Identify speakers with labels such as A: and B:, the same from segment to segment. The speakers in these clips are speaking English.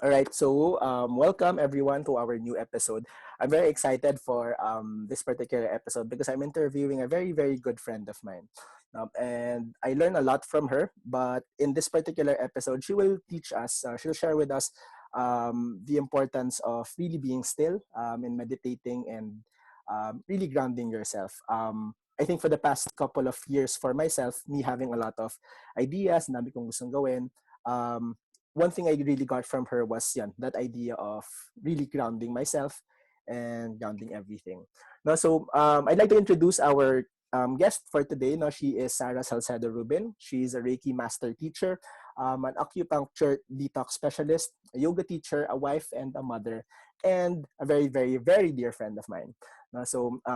A: All right, so welcome everyone to our new episode. I'm very excited for this particular episode because I'm interviewing a very, very good friend of mine. And I learn a lot from her, but in this particular episode, she will teach us, she'll share with us the importance of really being still in meditating and really grounding yourself. I think for the past couple of years for myself, me having a lot of ideas, nabi kong gustong gawin, one thing I really got from her was yan, that idea of really grounding myself and grounding everything. No, so I'd like to introduce our guest for today. No, she is Sarah Rubin. She's a Reiki master teacher, an acupuncture detox specialist, a yoga teacher, a wife, and a mother, and a very, very, very dear friend of mine.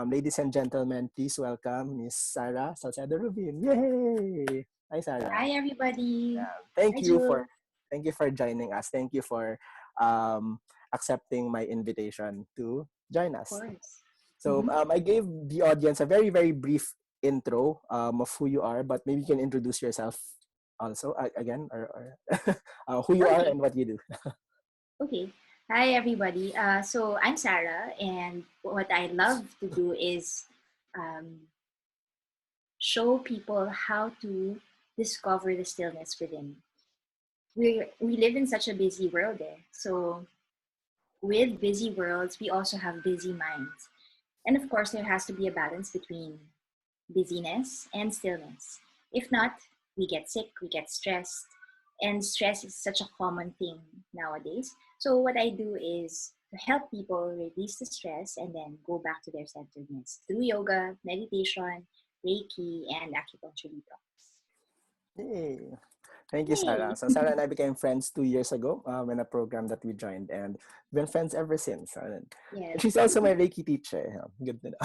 A: Ladies and gentlemen, please welcome Miss Sarah Salcedo Rubin. Yay! Hi, Sarah.
B: Hi, everybody.
A: Yeah. Thank
B: Hi,
A: you
B: Jules.
A: for thank you for joining us. Thank you for um, accepting my invitation to join
B: Of
A: us.
B: course.
A: So I gave the audience a very very brief intro of who you are, but maybe you can introduce yourself also again, or who you are
B: Okay.
A: and what you do.
B: Okay. Hi, everybody. So I'm Sarah, and what I love to do is um, show people how to discover the stillness within. We live in such a busy world, so with busy worlds, we also have busy minds, and of course, there has to be a balance between busyness and stillness. If not, we get sick, we get stressed, and stress is such a common thing nowadays. So, what I do is to help people release the stress and then go back to their centeredness through yoga, meditation, Reiki, and acupuncture detox.
A: Yay. Thank you, Sarah.
B: Yay!
A: So Sarah and I became friends 2 years ago in a program that we joined, and we've been friends ever since. And
B: Yes.
A: she's also my Reiki teacher. Yeah, good to know.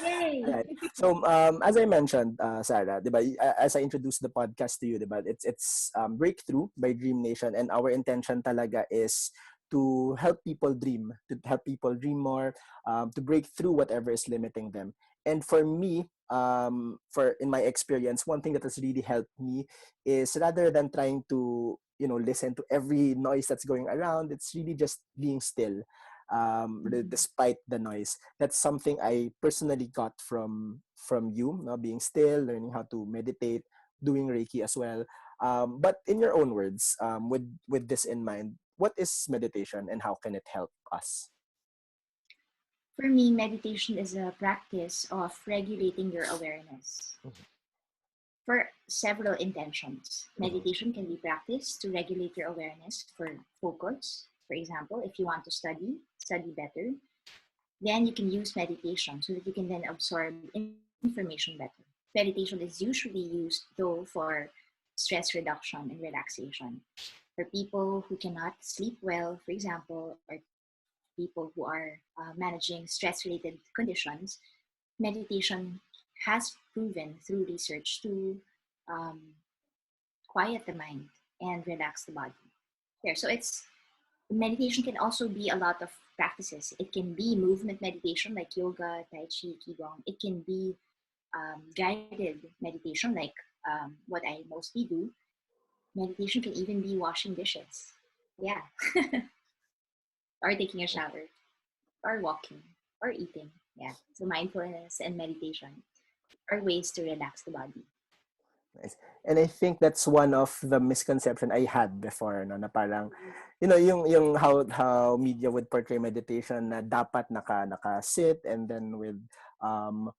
B: Yay!
A: Right. So as I mentioned, Sarah, diba, as I introduced the podcast to you, diba, it's Breakthrough by Dream Nation, and our intention talaga is to help people dream, to help people dream more, to break through whatever is limiting them. And for me, for in my experience, one thing that has really helped me is rather than trying to listen to every noise that's going around, it's really just being still
B: Mhm.
A: despite the noise. That's something I personally got from you, being still, learning how to meditate, doing Reiki as well. But in your own words, with this in mind, what is meditation and how can it help us?
B: For me, meditation is a practice of regulating your awareness for several intentions.
A: Mhm.
B: Meditation can be practiced to regulate your awareness for focus. For example, if you want to study better, then you can use meditation so that you can then absorb information better. Meditation is usually used, though, for stress reduction and relaxation. For people who cannot sleep well, for example, or people who are managing stress related conditions, meditation has proven through research to um, quiet the mind and relax the body. There, so it's meditation can also be a lot of practices. It can be movement meditation like yoga, tai chi, qigong. It can be guided meditation like what I mostly do. Meditation can even be washing dishes. Yeah, or taking a shower, or walking, or eating. Yeah, so mindfulness and meditation are ways to relax the body.
A: Nice. And I think that's one of the misconception I had before, no, na parang, yung how media would portray meditation na dapat naka sit and then um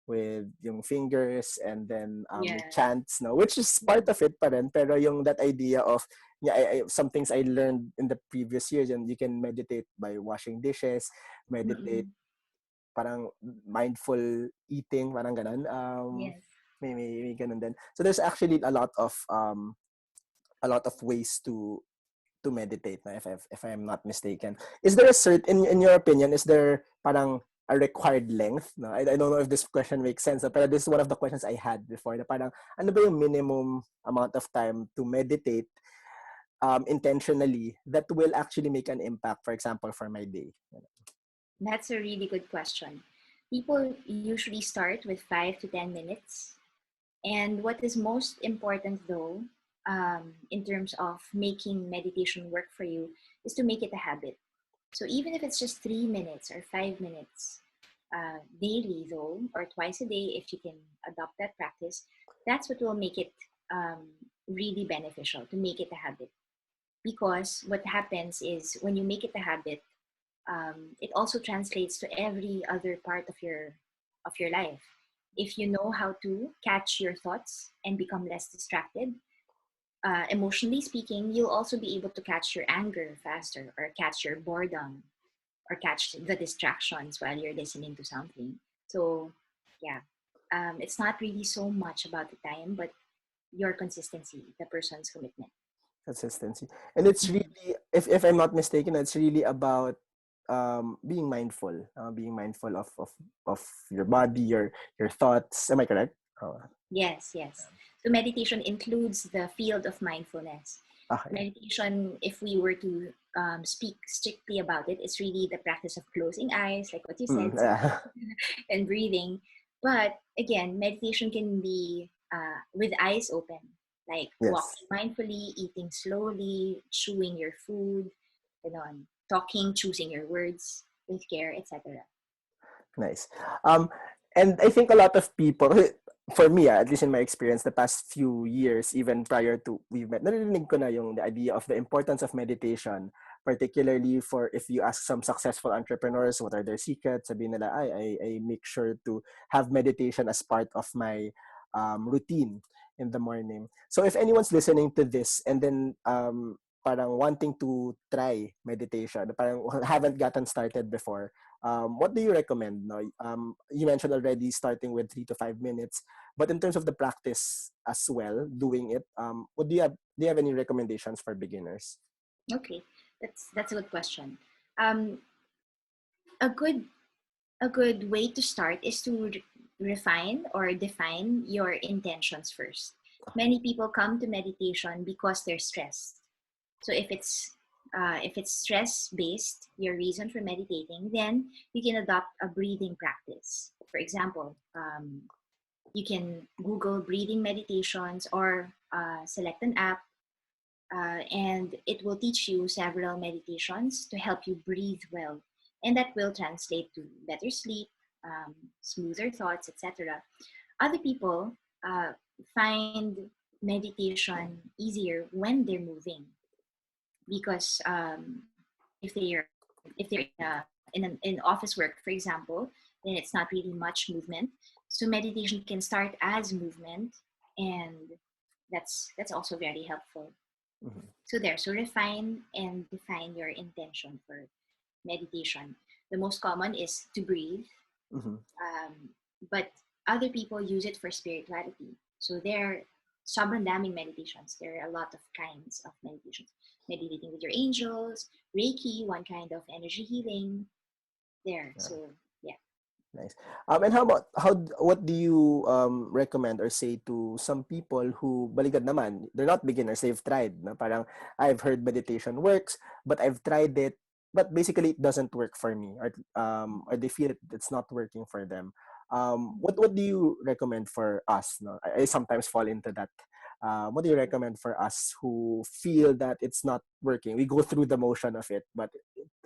A: with yung fingers and then
B: Yeah.
A: chants, no, which is part of it pa rin, pero yung that idea of, yeah, some things I learned in the previous years, and you can meditate by washing dishes, meditate
B: Mm-mm.
A: parang mindful eating, parang ganun.
B: Yes.
A: May ganun din. So there's actually a lot of ways to meditate, na, if I'm not mistaken. Is there a certain, in your opinion, is there parang a required length? No, I don't know if this question makes sense, pero this is one of the questions I had before. Na parang ano ba yung minimum amount of time to meditate intentionally that will actually make an impact, for example, for my day?
B: That's a really good question. People usually start with 5 to 10 minutes. And what is most important though in terms of making meditation work for you is to make it a habit. So even if it's just 3 minutes or 5 minutes daily, though, or twice a day, if you can adopt that practice, that's what will make it um, really beneficial to make it a habit. Because what happens is when you make it a habit, it also translates to every other part of your life. If you know how to catch your thoughts and become less distracted, emotionally speaking, you'll also be able to catch your anger faster, or catch your boredom, or catch the distractions while you're listening to something. So, yeah, it's not really so much about the time, but your consistency, the person's commitment.
A: Consistency. And it's
B: Mhm.
A: really, if I'm not mistaken, it's really about being mindful of your body, your thoughts. Am I correct? Oh,
B: Yes, yes. So meditation includes the field of mindfulness.
A: okay.
B: Meditation, if we were to speak strictly about it, it's really the practice of closing eyes, like what you
A: Mm,
B: said,
A: yeah.
B: and breathing. But again, meditation can be with eyes open, like
A: Yes.
B: walking mindfully, eating slowly, chewing your food, talking, choosing your words with care, etc.
A: Nice. Um, and I think a lot of people, for me, at least in my experience, the past few years, even prior to we met, narinig ko na yung the idea of the importance of meditation, particularly for if you ask some successful entrepreneurs what are their secrets, sabihin nila, I make sure to have meditation as part of my routine in the morning. So if anyone's listening to this and then parang wanting to try meditation, parang haven't gotten started before, what do you recommend? No? You mentioned already starting with 3 to 5 minutes, but in terms of the practice as well, doing it, what do you have any recommendations for beginners?
B: Okay, that's a good question. Um, a good a good way to start is to refine or define your intentions first. Many people come to meditation because they're stressed. So if it's stress based, your reason for meditating, then you can adopt a breathing practice. For example, you can Google breathing meditations, or select an app, and it will teach you several meditations to help you breathe well, and that will translate to better sleep, smoother thoughts, etc. Other people find meditation easier when they're moving, because if they're in office work, for example, then it's not really much movement. So meditation can start as movement, and that's also very helpful.
A: Mm-hmm.
B: So refine and define your intention for meditation. The most common is to breathe,
A: Mm-hmm.
B: but other people use it for spirituality. So there are sobrang daming meditations. There are a lot of kinds of meditations. Meditating with your angels, Reiki, one kind of energy healing. There.
A: Yeah.
B: So yeah.
A: Nice. And how about what do you recommend or say to some people who baligad naman, they're not beginners, they've tried, na parang I've heard meditation works, but I've tried it, but basically it doesn't work for me, or they feel it's not working for them. What do you recommend for us? No, I sometimes fall into that. What do you recommend for us who feel that it's not working? We go through the motion of it, but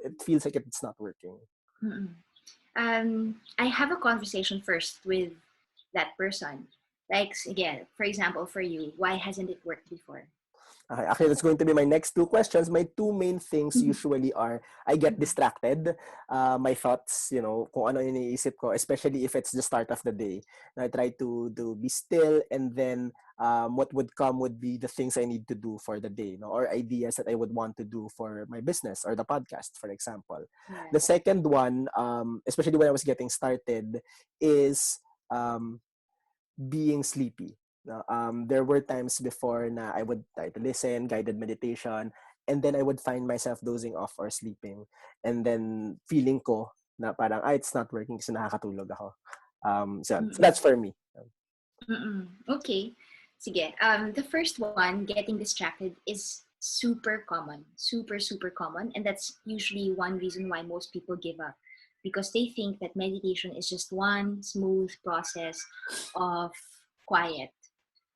A: it feels like it's not working.
B: Mm-mm. I have a conversation first with that person. Like, again, for example, for you, why hasn't it worked before?
A: Okay, actually, that's going to be my next two questions. My two main things usually are I get distracted. My thoughts, kung ano yung iniisip ko, especially if it's the start of the day. I try to be still, and then what would come would be the things I need to do for the day, no? Or ideas that I would want to do for my business or the podcast, for example.
B: Yeah.
A: The second one, especially when I was getting started, is being sleepy. No, there were times before na I would try to listen, guided meditation, and then I would find myself dozing off or sleeping. And then feeling ko na parang, it's not working kasi nakakatulog ako. So
B: Mm-mm.
A: that's for me.
B: Mm-mm. Okay. Sige. The first one, getting distracted, is super common. Super, super common. And that's usually one reason why most people give up. Because they think that meditation is just one smooth process of quiet.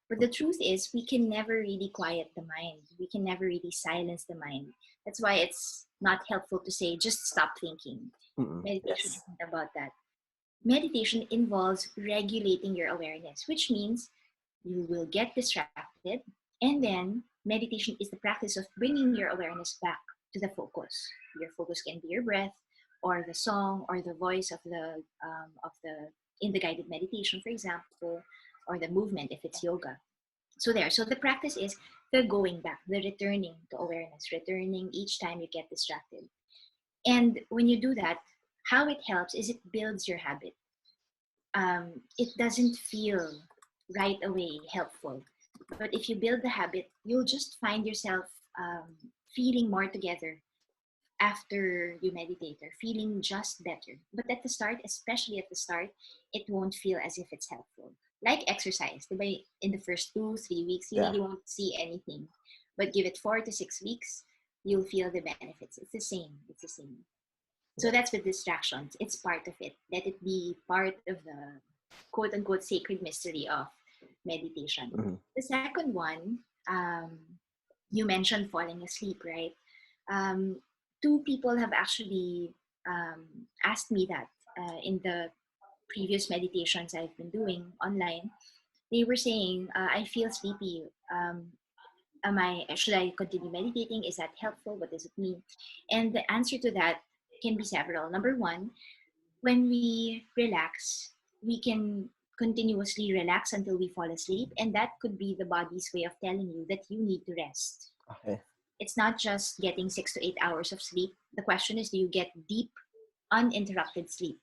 B: But the truth is, we can never really quiet the mind. We can never really silence the mind. That's why it's not helpful to say, just stop thinking. Meditation
A: Yes.
B: isn't about that. Meditation involves regulating your awareness, which means you will get distracted. And then meditation is the practice of bringing your awareness back to the focus. Your focus can be your breath, or the song, or the voice of the in the guided meditation, for example, or the movement if it's yoga. So there. So the practice is the going back, the returning to awareness, returning each time you get distracted. And when you do that, how it helps is it builds your habit. It doesn't feel right away helpful. But if you build the habit, you'll just find yourself feeling more together after you meditate, or feeling just better. But at the start, especially at the start, it won't feel as if it's helpful. Like exercise, diba? In the first 2, 3 weeks, you
A: Yeah.
B: really won't see anything. But give it 4 to 6 weeks, you'll feel the benefits. It's the same. It's the same. So
A: Yeah.
B: that's with distractions. It's part of it. Let it be part of the quote unquote sacred mystery of meditation.
A: Mm-hmm.
B: The second one, you mentioned falling asleep, right? Um, Two people have actually asked me that in the previous meditations I've been doing online. They were saying, I feel sleepy. Should I continue meditating? Is that helpful? What does it mean? And the answer to that can be several. Number one, when we relax, we can continuously relax until we fall asleep, and that could be the body's way of telling you that you need to rest.
A: Okay.
B: It's not just getting 6 to 8 hours of sleep. The question is, do you get deep, uninterrupted sleep?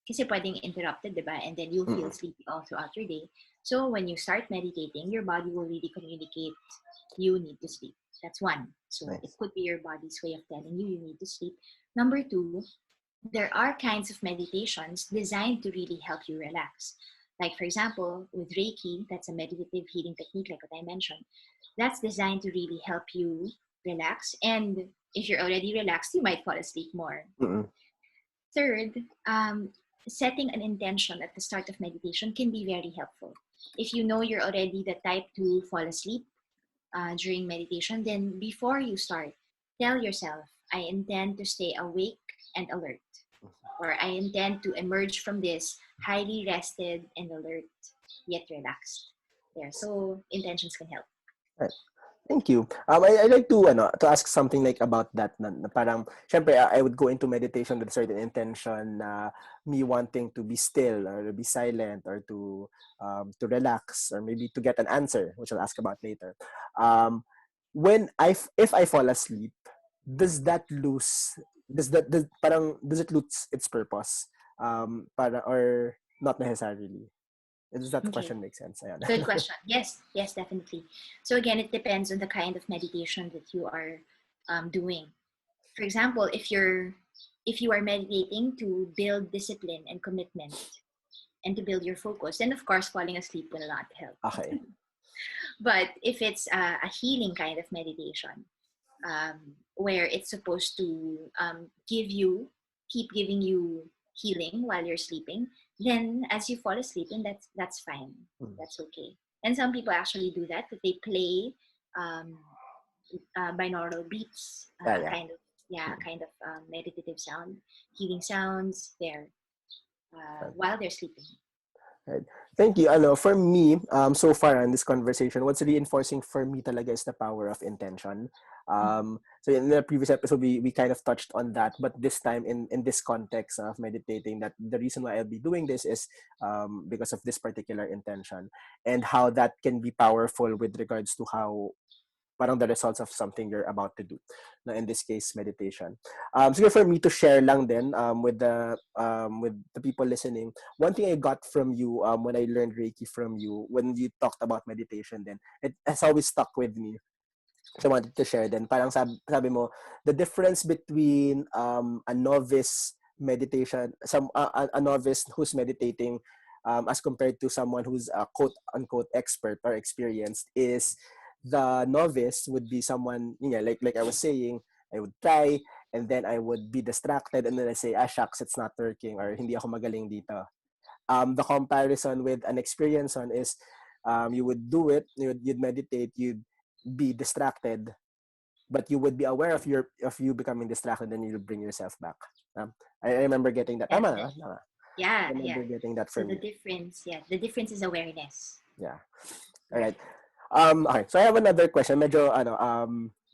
B: Kasi pwedeng interrupted, diba? And then you'll feel
A: Mm-hmm.
B: sleepy all throughout your day. So when you start meditating, your body will really communicate you need to sleep. That's one. So it
A: Nice.
B: could be your body's way of telling you you need to sleep. Number two, there are kinds of meditations designed to really help you relax. Like, for example, with Reiki, that's a meditative healing technique, like what I mentioned. That's designed to really help you relax. And if you're already relaxed, you might fall asleep more.
A: Mm-hmm.
B: Third, setting an intention at the start of meditation can be very helpful. If you know you're already the type to fall asleep during meditation, then before you start, tell yourself, I intend to stay awake and alert, or I intend to emerge from this highly rested and alert, yet relaxed. There, so intentions can help.
A: Right. Thank you. I like to ask something like about that na parang syempre I would go into meditation with a certain intention na me wanting to be still or be silent or to relax or maybe to get an answer, which I'll ask about later. Um, if I fall asleep, does that lose does it lose its purpose? Para or not necessarily? Does that
B: Okay,
A: question make sense? Ayan.
B: good question. Yes, yes, definitely. So again, it depends on the kind of meditation that you are doing. For example, if you are meditating to build discipline and commitment and to build your focus, then of course falling asleep will not help.
A: Okay.
B: But if it's a healing kind of meditation, where it's supposed to keep giving you healing while you're sleeping, then as you fall asleep, and that's fine.
A: Mm.
B: That's okay. And some people actually do that. That they play um, binaural beats,
A: Yeah, yeah.
B: a
A: Mm.
B: kind of meditative sound, healing sounds there
A: Right.
B: while they're sleeping.
A: Right. Thank you. For me, so far in this conversation, what's reinforcing for me talaga is the power of intention.
B: Mhm.
A: So in the previous episode, we kind of touched on that, but this time in this context of meditating, that the reason why I'll be doing this is because of this particular intention and how that can be powerful with regards to how parang the results of something you're about to do. Na in this case, meditation. So for me to share lang din with the people listening, one thing I got from you when I learned Reiki from you, when you talked about meditation then, it has always stuck with me. So I wanted to share then. Parang sabi mo, the difference between a novice meditation, a novice who's meditating as compared to someone who's a quote unquote expert or experienced is the novice would be someone, like I was saying, I would try and then I would be distracted and then I say, shucks, it's not working or hindi ako magaling dito. The comparison with an experienced one is You would do it, you'd meditate, you'd be distracted, but you would be aware of you becoming distracted, and you'll bring yourself back. I remember getting that. Tama na?
B: Definitely.
A: Tama. I
B: Yeah,
A: remember
B: yeah.
A: getting that
B: So
A: from
B: the
A: you.
B: difference, yeah, the difference is awareness.
A: Yeah. All right.
B: Right.
A: Okay. So I have another question.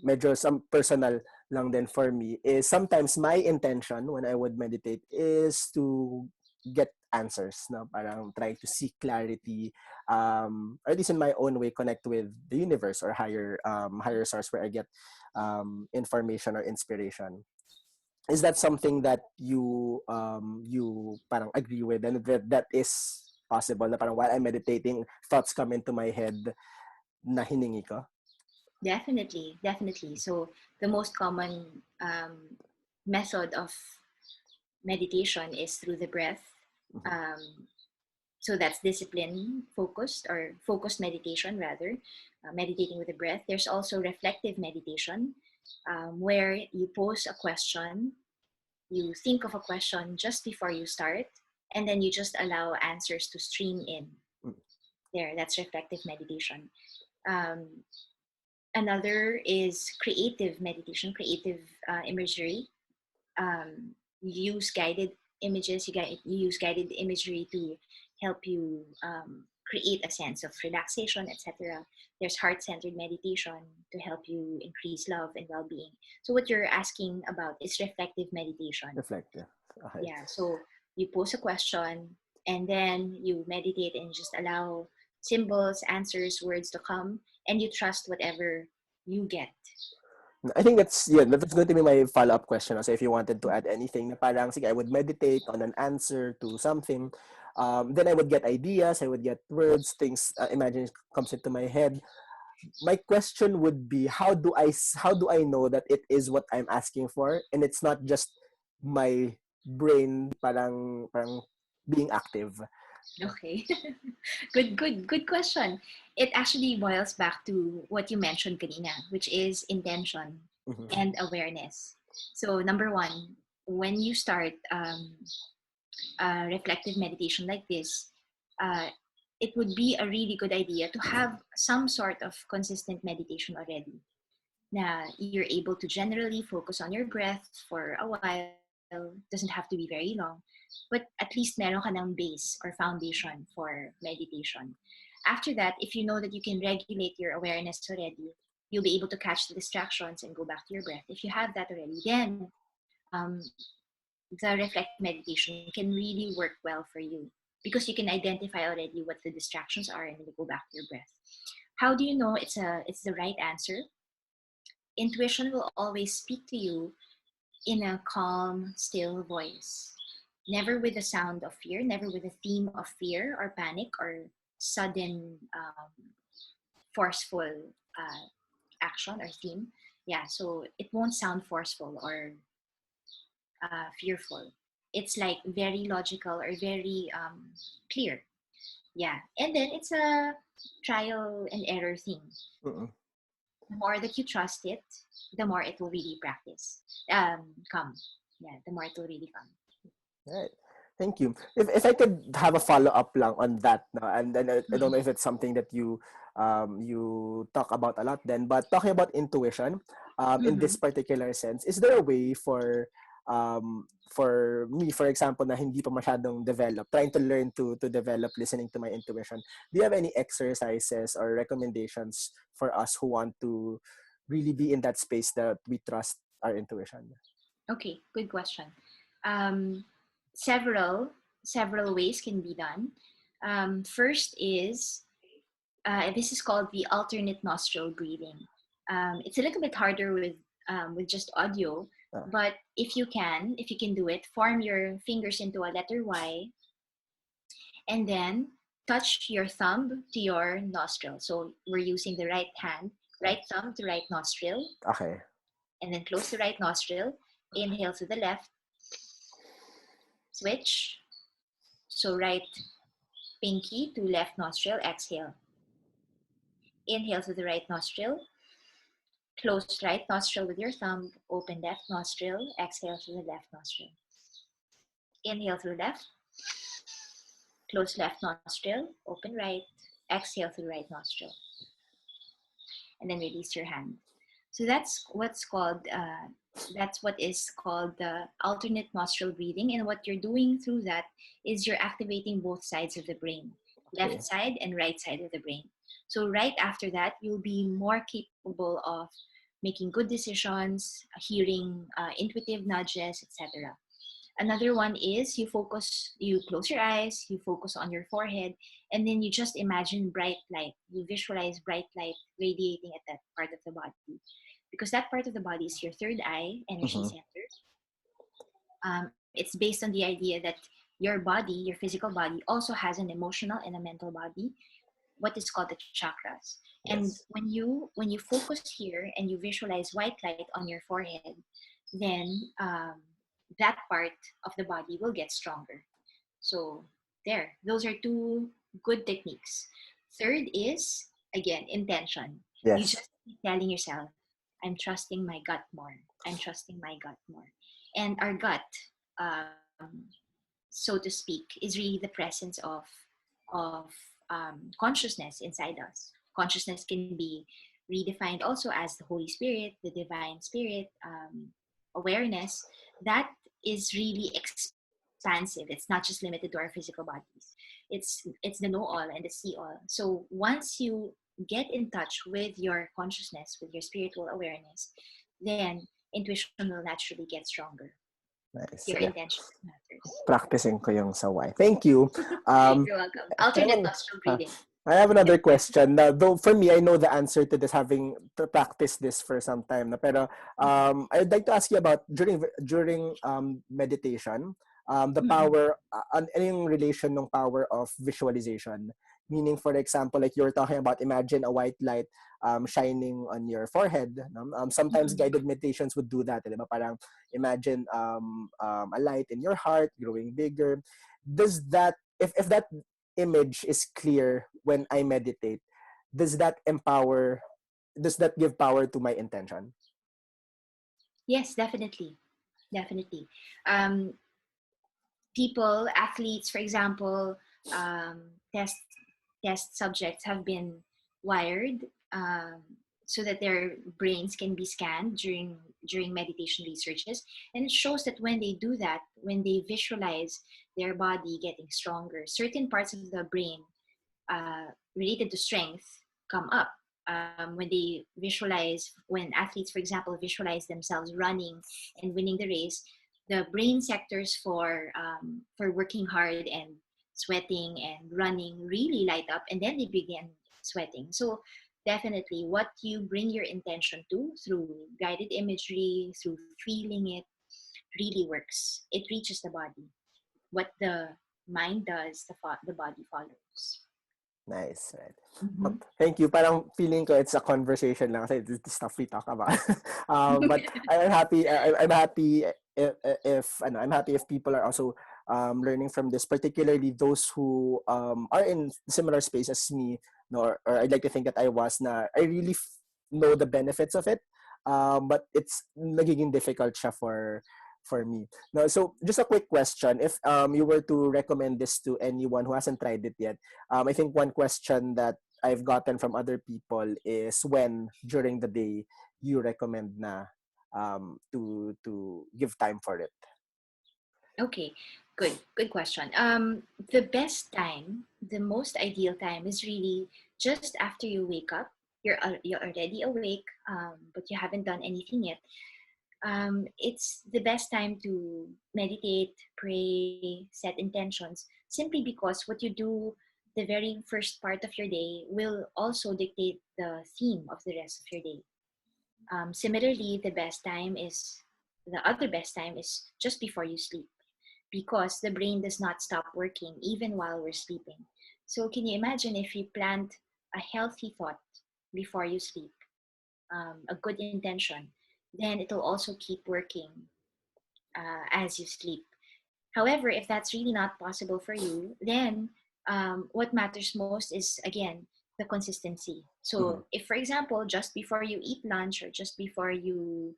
A: Medyo some personal lang din for me is sometimes my intention when I would meditate is to get answers, no? Parang trying to seek clarity, or at least in my own way, connect with the universe or higher source where I get information or inspiration. Is that something that you parang agree with, and that is possible na parang while I'm meditating, thoughts come into my head na hiningi ko?
B: Definitely, definitely. So the most common method of meditation is through the breath.
A: Mhm.
B: Um, so that's discipline focused or focused meditation rather, meditating with the breath. There's also reflective meditation, where you pose a question, you think of a question just before you start, and then you just allow answers to stream in.
A: Mm.
B: There, that's reflective meditation. Um, Another is creative meditation, creative imagery. You use guided images, you use guided imagery to help you create a sense of relaxation, etc. There's heart centered meditation to help you increase love and well being. So, what you're asking about is reflective meditation.
A: Reflective. Okay.
B: Yeah, so you pose a question and then you meditate and just allow symbols, answers, words to come, and you trust whatever you get.
A: I think that's going to be my follow-up question. So if you wanted to add anything, na parang, sige, I would meditate on an answer to something. Then I would get ideas, I would get words, things, imagine comes into my head. My question would be, how do I know that it is what I'm asking for, and it's not just my brain parang being active?
B: Okay. Good question. It actually boils back to what you mentioned kanina, which is intention
A: Mhm.
B: and awareness. So number one, when you start reflective meditation like this, uh, it would be a really good idea to have some sort of consistent meditation already. Na you're able to generally focus on your breath for a while, doesn't have to be very long, but at least meron ka ng base or foundation for meditation. After that, if you know that you can regulate your awareness already, you'll be able to catch the distractions and go back to your breath. If you have that already, then the reflective meditation can really work well for you because you can identify already what the distractions are and then you go back to your breath. How do you know it's the right answer? Intuition will always speak to you in a calm, still voice. Never with a sound of fear, never with a theme of fear or panic or sudden forceful action or theme. Yeah, so it won't sound forceful or fearful. It's like very logical or very clear. Yeah, and then it's a trial and error thing.
A: Mm-mm.
B: The more that you trust it, the more it will really come. Yeah, the more it will really come.
A: Right. Thank you. If I could have a follow-up lang on that, no, and then I don't know if it's something that you talk about a lot then, but talking about intuition, in
B: Mm-hmm.
A: this particular sense, is there a way for me, for example, na hindi pa masyadong develop, trying to learn to develop listening to my intuition? Do you have any exercises or recommendations for us who want to really be in that space that we trust our intuition?
B: Okay, good question. Um, several several ways can be done. First is this is called the alternate nostril breathing. It's a little bit harder with just audio,
A: Ah,
B: but if you can do it, form your fingers into a letter Y, and then touch your thumb to your nostril. So we're using the right hand,
A: ah,
B: right thumb to right nostril,
A: okay.
B: and then close the right nostril. Inhale to the left, switch. So right pinky to left nostril, exhale. Inhale to the right nostril, close right nostril with your thumb, open left nostril, exhale to the left nostril. Inhale through left, close left nostril, open right, Exhale through right nostril, and then release your hand. So that's what is called the alternate nostril breathing. And what you're doing through that is you're activating both sides of the brain,
A: Okay.
B: left side and right side of the brain. So right after that, you'll be more capable of making good decisions, hearing intuitive nudges, etc. Another one is you close your eyes, you focus on your forehead, and then you just imagine bright light. You visualize bright light radiating at that part of the body. Because that part of the body is your third eye, energy
A: Mm-hmm.
B: center. It's based on the idea that your body, your physical body, also has an emotional and a mental body, what is called the chakras. And
A: Yes.
B: when you focus here and you visualize white light on your forehead, then that part of the body will get stronger. So there, those are two good techniques. Third is again intention. You
A: Yes.
B: just keep telling yourself, I'm trusting my gut more. I'm trusting my gut more. And our gut, um, so to speak, is really the presence of consciousness inside us. Consciousness can be redefined also as the Holy Spirit, the divine spirit, awareness. That is really expansive. It's not just limited to our physical bodies. It's the know all and the see all. So once you get in touch with your consciousness, with your spiritual awareness, then intuition will naturally get stronger. Your
A: Nice. Yeah.
B: intention matters.
A: Practicing ko yung saway. Thank you.
B: You're welcome.
A: I have,
B: Alternate nostril
A: uh,
B: breathing.
A: I have another question. Now, though for me, I know the answer to this, having to practice this for some time. Na, pero I'd like to ask you about during meditation, the
B: Mm-mm.
A: power, ano yung relation ng power of visualization. Meaning, for example, like you were talking about, imagine a white light shining on your forehead. No? Sometimes
B: Mm-mm.
A: guided meditations would do that. Di ba? Parang imagine a light in your heart growing bigger. Does that, if that image is clear when I meditate, does that empower, does that give power to my intention?
B: Yes, definitely. Definitely. Um, People, athletes, for example, um, test test subjects have been wired um, so that their brains can be scanned during meditation researches, and it shows that when they do that, when they visualize their body getting stronger, certain parts of the brain related to strength come up. When they visualize, when athletes, for example, visualize themselves running and winning the race, the brain sectors for working hard and sweating and running really light up, and then they begin sweating. So definitely, what you bring your intention to through guided imagery, through feeling it, really works. It reaches the body. What the mind does, the body follows.
A: Nice, right.
B: Mm-hmm.
A: Thank you. Parang feeling ko it's a conversation lang kasi this is the stuff we talk about. But I'm happy. I'm happy I'm happy if people are also learning from this, particularly those who are in similar space as me. No, or I'd like to think that I was na I really know the benefits of it. But it's nagiging difficult siya for me. No, so just a quick question. If you were to recommend this to anyone who hasn't tried it yet, I think one question that I've gotten from other people is when during the day you recommend na to give time for it.
B: Okay, good question. The best time, the most ideal time is really just after you wake up. You're already awake, but you haven't done anything yet. It's the best time to meditate, pray, set intentions, simply because what you do the very first part of your day will also dictate the theme of the rest of your day. Similarly, the other best time is just before you sleep, because the brain does not stop working even while we're sleeping. So, can you imagine if you plant a healthy thought before you sleep, a good intention, then it'll also keep working as you sleep. However, if that's really not possible for you, then what matters most is, again, the consistency.
A: Mhm.
B: So, if, for example, just before you eat lunch or just before you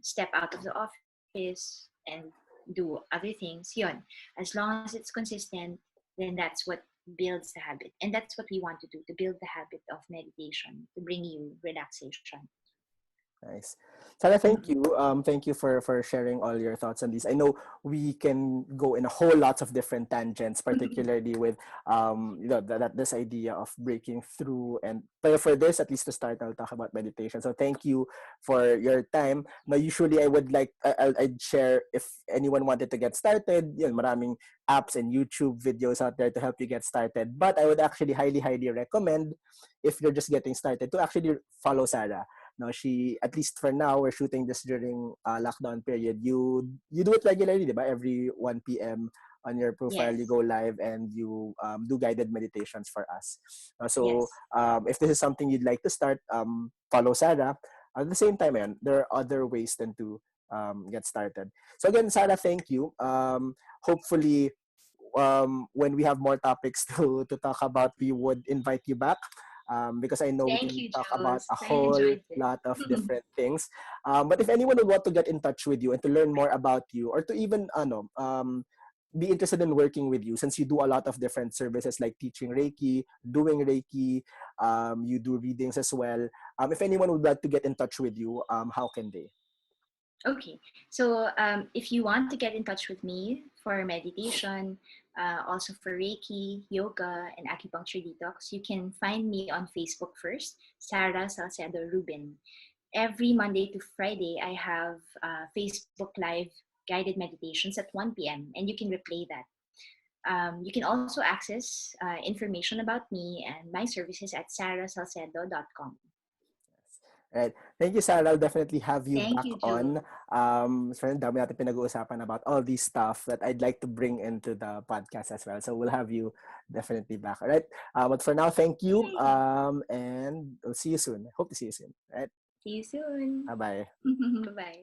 B: step out of the office and do other things, yun, as long as it's consistent, then that's what builds the habit. And that's what we want to do, to build the habit of meditation, to bring you relaxation.
A: Nice. Sarah, thank
B: Mm-mm.
A: you. Thank you for sharing all your thoughts on these. I know we can go in a whole lots of different tangents, particularly with that this idea of breaking through. And but for this, at least to start, I'll talk about meditation. So thank you for your time. Now, usually I would like I'd share if anyone wanted to get started. Maraming apps and YouTube videos out there to help you get started. But I would actually highly recommend, if you're just getting started, to actually follow Sarah. No, she, at least for now, we're shooting this during lockdown period. You do it regularly, di ba? Every 1 p.m. on your profile, you
B: Yes.
A: go live and you do guided meditations for us. So
B: Yes.
A: if this is something you'd like to start, follow Sarah. At the same time, there are other ways than to get started. So again, Sarah, thank you. Hopefully, when we have more topics to talk about, we would invite you back, because I know we
B: Thank
A: can
B: you,
A: talk about
B: Jules.
A: a
B: I
A: whole
B: enjoyed it.
A: lot of different things. But if anyone would want to get in touch with you and to learn more about you, or to even be interested in working with you, since you do a lot of different services like teaching Reiki, doing Reiki, you do readings as well. If anyone would like to get in touch with you, how can they?
B: Okay, so if you want to get in touch with me for meditation, also for Reiki, yoga, and acupuncture detox, you can find me on Facebook first, Sarah Salcedo Rubin. Every Monday to Friday, I have Facebook Live guided meditations at 1 p.m., and you can replay that. You can also access information about me and my services at sarahsalcedo.com.
A: Right. Thank you, Sarah. I'll definitely have you
B: Thank
A: back
B: you,
A: on.
B: Jules.
A: So dami natin pinag-uusapan about all these stuff that I'd like to bring into the podcast as well. So we'll have you definitely back. All right. But for now, thank you.
B: Yay!
A: And we'll see you soon. Hope to see you soon. All right.
B: See you soon.
A: Bye bye.
B: Bye bye.